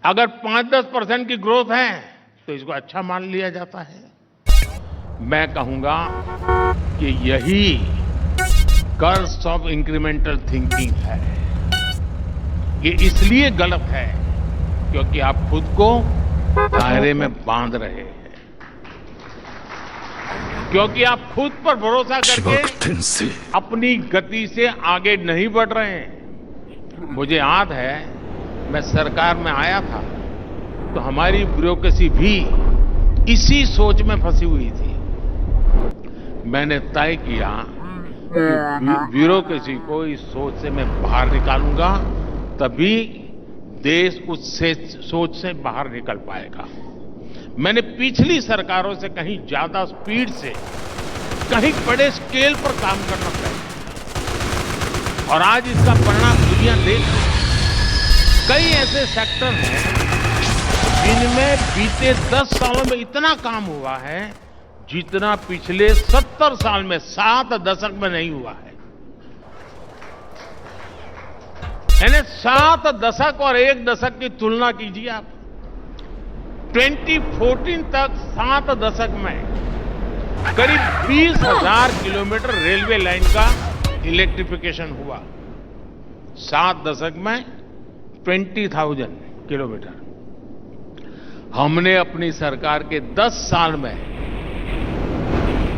अगर 5-10% की ग्रोथ है तो इसको अच्छा मान लिया जाता है। मैं कहूंगा कि यही कर्स ऑफ इंक्रीमेंटल थिंकिंग है। ये इसलिए गलत है क्योंकि आप खुद को दायरे में बांध रहे हैं, क्योंकि आप खुद पर भरोसा करके अपनी गति से आगे नहीं बढ़ रहे हैं। मुझे याद है, मैं सरकार में आया था तो हमारी ब्यूरोक्रेसी भी इसी सोच में फंसी हुई थी। मैंने तय किया कि ब्यूरोक्रेसी को इस सोच से मैं बाहर निकालूंगा, तभी देश उस सोच से बाहर निकल पाएगा। मैंने पिछली सरकारों से कहीं ज्यादा स्पीड से, कहीं बड़े स्केल पर काम करना तय किया और आज इसका परिणाम दुनिया देख रही है। कई ऐसे सेक्टर हैं जिनमें बीते 10 सालों में इतना काम हुआ है जितना पिछले 70 साल में 7 दशक में नहीं हुआ है। यानी 7 दशक और 1 दशक की तुलना कीजिए आप। 2014 तक 7 दशक में करीब 20,000 किलोमीटर रेलवे लाइन का इलेक्ट्रिफिकेशन हुआ। 7 दशक में 20,000 किलोमीटर। हमने अपनी सरकार के 10 साल में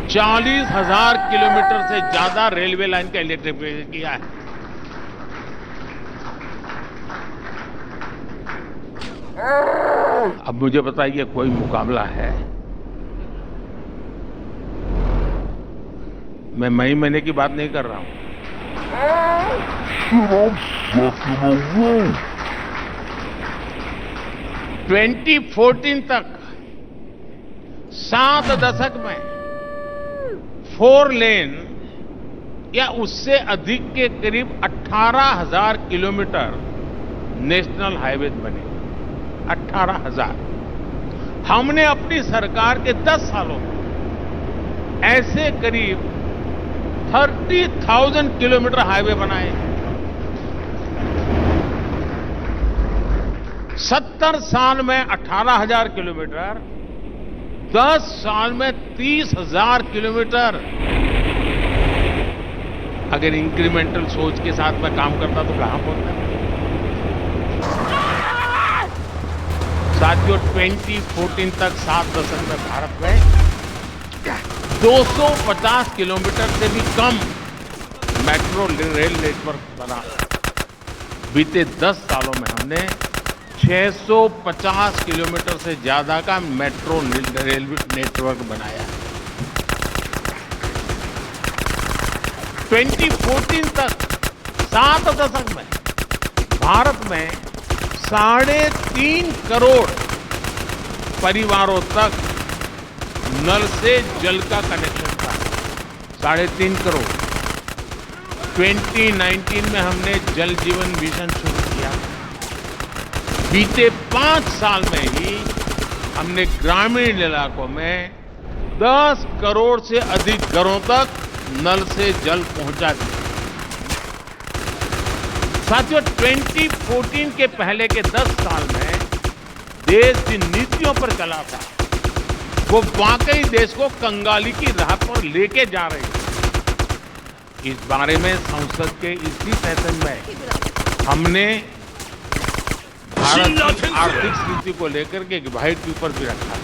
40,000 किलोमीटर से ज्यादा रेलवे लाइन का इलेक्ट्रिफिकेशन किया है। अब मुझे बताइए, कोई मुकाबला है? मैं मई महीने की बात नहीं कर रहा हूं। 2014 तक 7 दशक में 4 लेन या उससे अधिक के करीब 18,000 किलोमीटर नेशनल हाईवे बने। 18,000। हमने अपनी सरकार के 10 सालों में ऐसे करीब 30,000 किलोमीटर हाईवे बनाए हैं। 70 साल में 18,000 किलोमीटर, 10 साल में 30,000 किलोमीटर। अगर इंक्रीमेंटल सोच के साथ मैं काम करता तो कहां पहुंचता? साथियों, 2014 तक 7 दशक में भारत में 250 किलोमीटर से भी कम मेट्रो रेल नेटवर्क बना। बीते 10 सालों में हमने 650 किलोमीटर से ज्यादा का मेट्रो रेल नेटवर्क बनाया। 2014 तक 7 दशक में भारत में 3.5 करोड़ परिवारों तक नल से जल का कनेक्शन था। 3.5 करोड़। 2019 में हमने जल जीवन मिशन शुरू किया। बीते 5 साल में ही हमने ग्रामीण इलाकों में 10 करोड़ से अधिक घरों तक नल से जल पहुंचा दिया। साथियों, 2014 के पहले के 10 साल में देश जिन नीतियों पर चला था वो वाकई देश को कंगाली की राह पर लेके जा रही है। इस बारे में संसद के इसी सेशन में हमने भारत की आर्थिक स्थिति को लेकर के एक व्हाइट पेपर भी रखा है।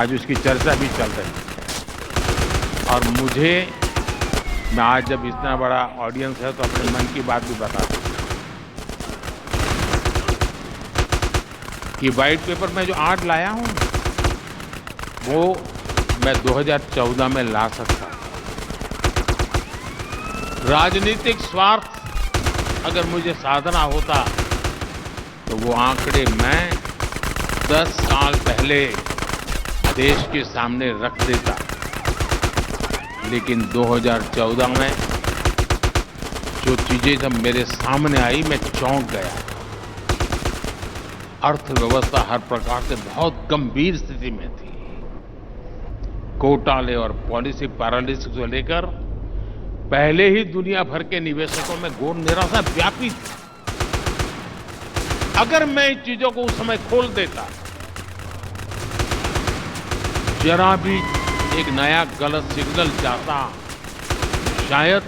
आज उसकी चर्चा भी चल रही है और मैं आज जब इतना बड़ा ऑडियंस है तो अपने मन की बात भी बता दूं। ये व्हाइट पेपर में जो आज लाया हूं वो मैं 2014 में ला सकता। राजनीतिक स्वार्थ अगर मुझे साधना होता तो वो आंकड़े मैं 10 साल पहले देश के सामने रख देता। लेकिन 2014 में जो चीजें जब मेरे सामने आई मैं चौंक गया। अर्थव्यवस्था हर प्रकार से बहुत गंभीर स्थिति में थी। घोटाले और पॉलिसी पैरालिसिस को लेकर पहले ही दुनिया भर के निवेशकों में घोर निराशा व्यापी थी। अगर मैं इन चीजों को उस समय खोल देता, जरा भी एक नया गलत सिग्नल जाता, शायद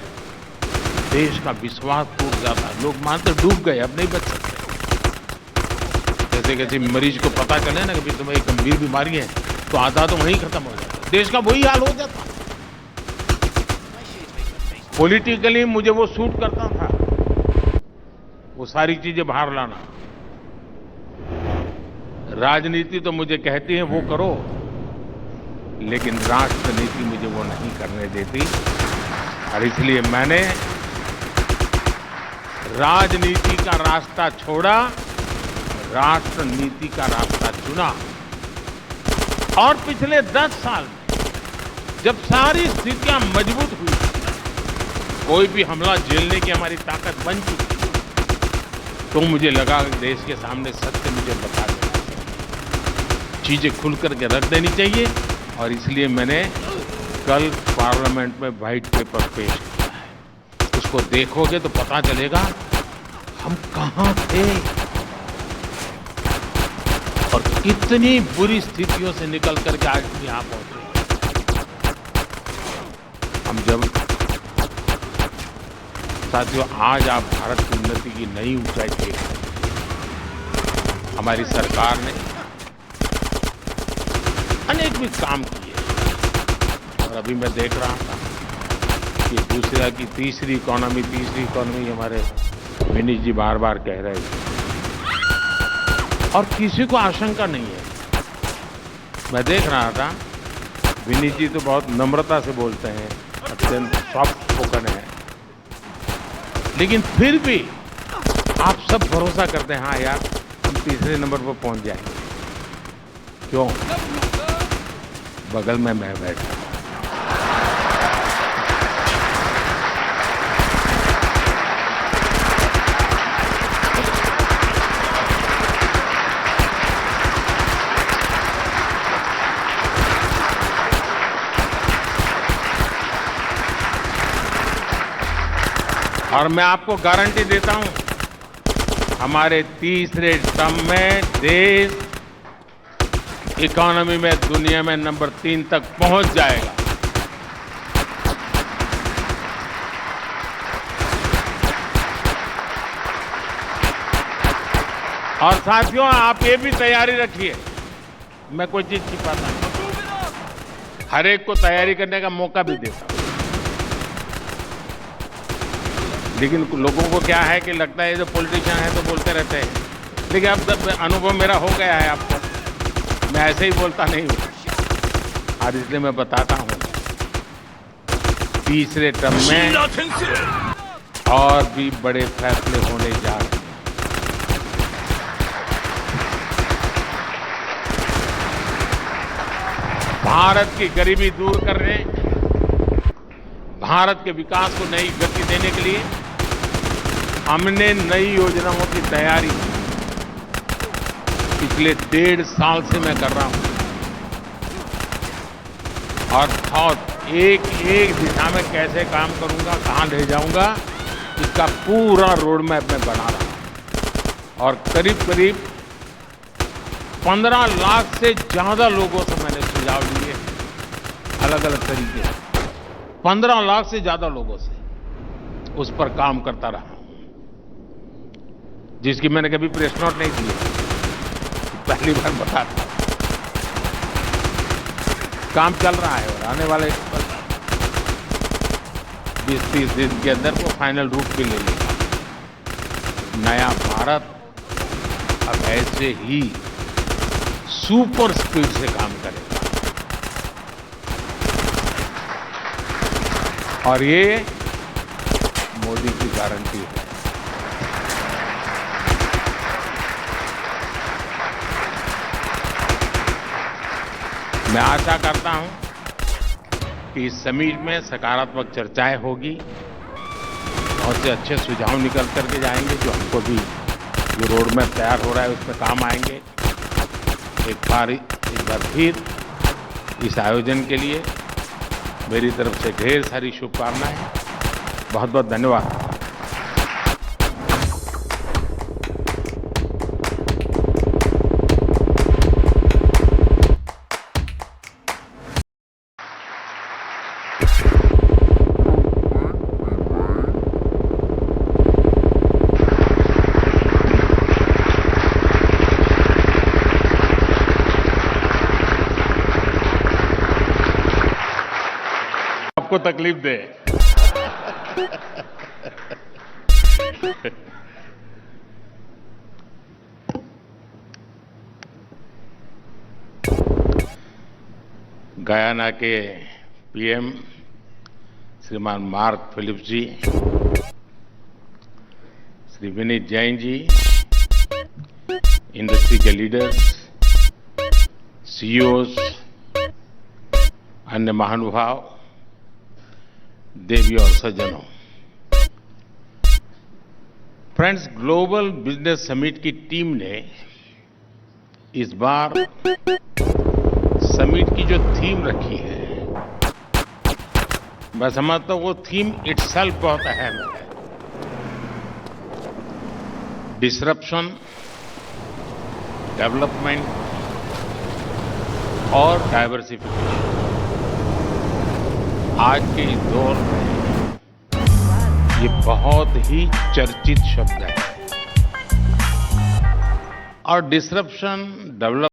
देश का विश्वास टूट जाता। लोग मानते डूब गए, अब नहीं बच सकते। जैसे किसी मरीज को पता चले ना कि तुम्हें एक गंभीर बीमारी है, तो आधा तो वहीं खत्म हो जाता। देश का वही हाल हो जाता। पॉलिटिकली मुझे वो सूट करता था, वो सारी चीजें बाहर लाना। राजनीति तो मुझे कहती है वो करो, लेकिन राष्ट्रनीति मुझे वो नहीं करने देती। और इसलिए मैंने राजनीति का रास्ता छोड़ा, राष्ट्रनीति का रास्ता चुना। और पिछले 10 साल में जब सारी स्थितियां मजबूत हुई, कोई भी हमला झेलने की हमारी ताकत बन चुकी, तो मुझे लगा कि देश के सामने सत्य मुझे बता देना चाहिए, चीजें खुल करके रख देनी चाहिए। और इसलिए मैंने कल पार्लियामेंट में व्हाइट पेपर पेश किया है। उसको देखोगे तो पता चलेगा हम कहां थे और कितनी बुरी स्थितियों से निकल करके आज भी यहां पहुंचे। हम जब साथियों, आज आप भारत की उन्नति की नई ऊंचाई देख रहे हैं। हमारी सरकार ने अनेक भी काम किए, और अभी मैं देख रहा था कि दूसरा की तीसरी इकोनॉमी हमारे विनीत जी बार बार कह रहे थे, और किसी को आशंका नहीं है। मैं देख रहा था, विनीत जी तो बहुत नम्रता से बोलते हैं, अत्यंत सॉफ्ट स्पोकन है, लेकिन फिर भी आप सब भरोसा करते हैं, हाँ यार हम तीसरे नंबर पर पहुंच जाएंगे। क्यों? बगल में मैं बैठा। और मैं आपको गारंटी देता हूं, हमारे तीसरे टर्म में देश इकोनॉमी में दुनिया में नंबर 3 तक पहुंच जाएगा। और साथियों, आप ये भी तैयारी रखिए, मैं कोई चीज छिपाता नहीं, हर एक को तैयारी करने का मौका भी देता हूं। लेकिन लोगों को क्या है कि लगता है जो पॉलिटिशियन है तो बोलते रहते हैं, लेकिन अब जब अनुभव मेरा हो गया है आपको, मैं ऐसे ही बोलता नहीं हूं। और इसलिए मैं बताता हूं, तीसरे टर्म में और भी बड़े फैसले होने जा रहे हैं। भारत की गरीबी दूर करने, भारत के विकास को नई गति देने के लिए हमने नई योजनाओं की तैयारी पिछले 1.5 साल से मैं कर रहा हूं, और बहुत एक दिशा में कैसे काम करूंगा, कहां ले जाऊंगा, इसका पूरा रोड मैप मैं बना रहा हूं। और करीब 15 लाख से ज्यादा लोगों से मैंने सुझाव लिए, अलग अलग तरीके से 15 लाख से ज्यादा लोगों से उस पर काम करता रहा, जिसकी मैंने कभी प्रेस नोट नहीं दिया, पहली बार बता रहा। काम चल रहा है और आने वाले 20-30 दिन के अंदर वो फाइनल रूप भी ले लेगा। नया भारत अब ऐसे ही सुपर स्पीड से काम करेगा, और ये मोदी की गारंटी है। मैं आशा करता हूं कि इस समिट में सकारात्मक चर्चाएं होगी और से अच्छे सुझाव निकल करके जाएंगे, जो हमको भी जो रोड मैप तैयार हो रहा है उसमें काम आएंगे। एक बार फिर इस आयोजन के लिए मेरी तरफ से ढेर सारी शुभकामनाएं। बहुत बहुत धन्यवाद। आपको तकलीफ दे। गयाना के पीएम श्रीमान मार्क फिलिप्स जी, श्री विनीत जैन जी, इंडस्ट्री के लीडर्स, सीईओज, अन्य महानुभाव, देवी और सज्जनों, फ्रेंड्स, ग्लोबल बिजनेस समिट की टीम ने इस बार समिट की जो थीम रखी है, मैं समझता हूं वो थीम इटसेल्फ बहुत अहम है। डिसरप्शन, डेवलपमेंट और डाइवर्सिफिकेशन आज के इस दौर में ये बहुत ही चर्चित शब्द है। और डिसरप्शन, डेवलपमेंट